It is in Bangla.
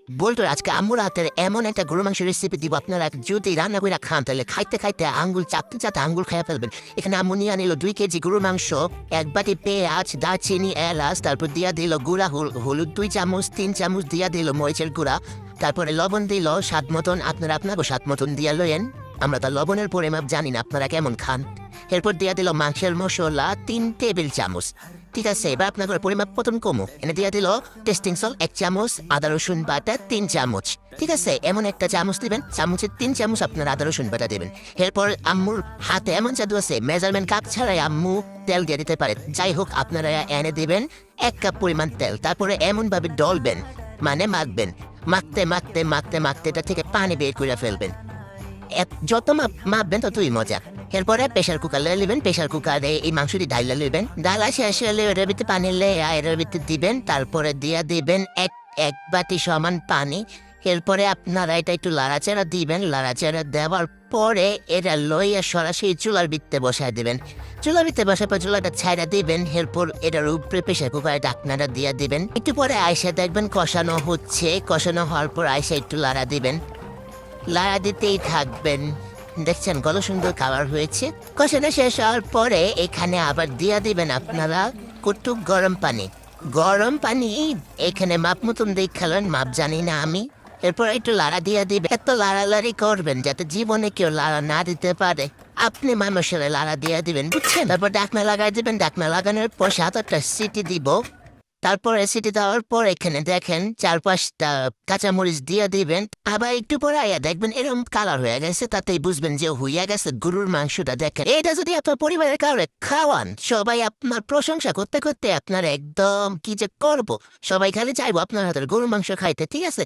বলতো আজকে আম্মুর হাতের এমন একটা গরু মাংসের রেসিপি দিব, আপনারা যদি রান্না করে খান তাহলে খাইতে খাইতে আঙ্গুল চাপতে চাপতে আঙ্গুল খেয়ে ফেলবেন। এখানে আম্মু নিয়ে আনিল 2 কেজি গরুর মাংস, 1 বাটি পেঁয়াজ, দারচিনি, এলাচ, তারপর দিয়া দিল গুঁড়া হলুদ 2 চামচ, 3 চামচ দিয়া দিল মরিচের গুঁড়া, তারপরে লবণ দিল স্বাদ মতন। আপনারা আপনাকে স্বাদ মতন দিয়া লইয়েন, আমরা তো লবণের পরিমাপ জানি না, আপনারা কেমন খান। এরপর দিয়া দিল মাংসের মশলা 3 টেবিল চামচ। ঠিক আছে, এবার আপনার পরিমাপ পতন কমো, এনে দিয়া দিল টেস্টিং সল্ট 1 চামচ, আদা রসুন বাটা 3 চামচ। ঠিক আছে, এমন একটা চামচ দিবেন, চামচের 3 চামচ আপনার আদা রসুন বাটা দেবেন। এরপর আম্মুর হাতে এমন জাদু আছে, মেজারমেন্ট কাপ ছাড়াই আম্মু তেল দিয়ে দিতে পারে। যাই হোক, আপনারা এনে দিবেন 1 কাপ পরিমাণ তেল, তারপরে এমন ভাবে ডলবেন, মানে মাখবেন, মাখতে মাখতে মাখতে মাখতে এটা থেকে পানি বের করে ফেলবেন। যত মাপবেন ততই মজা। এরপরে প্রেশার কুকার লয়ে নেবেন, প্রেশার কুকারে এই মাংসটি ডাইলা নেবেন, ডালা শেষ হলে এর ভিতরে পানি এর ভিতরে দিবেন, তারপরে দিয়া দিবেন এক বাটি সমান পানি। এরপরে আপনারা এটা একটু লাড়াচাড়া দিবেন, লাড়াচাড়া দেওয়ার পরে এটা লইয়া সরাসরি চুলার ভিতরে বসায় দিবেন। চুলার ভিতরে বসার পর চুলাটা ছাইড়া দিবেন, এরপর এটার উপরে প্রেশার কুকারে ঢাকনাটা দিয়া দিবেন। একটু পরে আইসা দেখবেন কষানো হচ্ছে, কষানো হওয়ার পর আইসা একটু লাড়া দিবেন, লাড়া দিতেই থাকবেন। দেখছেন কত সুন্দর কালার হয়েছে। কষানো শেষ হওয়ার পরে এখানে আবার দিয়া দিবেন আপনারা কুটুক গরম পানি। গরম পানি এখানে মাপ মতন দেখালেন, মাপ জানি না আমি। এরপর একটু লাড়া দিয়া দিবেন, এত লাড়ালাড়ি করবেন যাতে জীবনে কেউ লাড়া না দিতে পারে। আপনি মানুষের লাড়া দিয়া দিবেন, বুঝছেন? তারপর ডাকনা লাগাই দিবেন, ডাকনা লাগানোর পর 7-8টা সিটি দিব। তারপরে সিটি দেওয়ার পর এখানে দেখেন 4-5টা কাঁচামরিচ দিয়ে দিবেন। আবার একটু পরে আয়া দেখবেন এরকম কালার হয়ে গেছে, তাতেই বুঝবেন যে হইয়া গেছে গরুর মাংসটা। দেখেন এটা যদি আপনার পরিবারের কাউরে খাওয়ান, সবাই আপনার প্রশংসা করতে করতে আপনার একদম কি যে করবো, সবাই খালি চাইবো আপনার হাতের গরুর মাংস খাইতে। ঠিক আছে,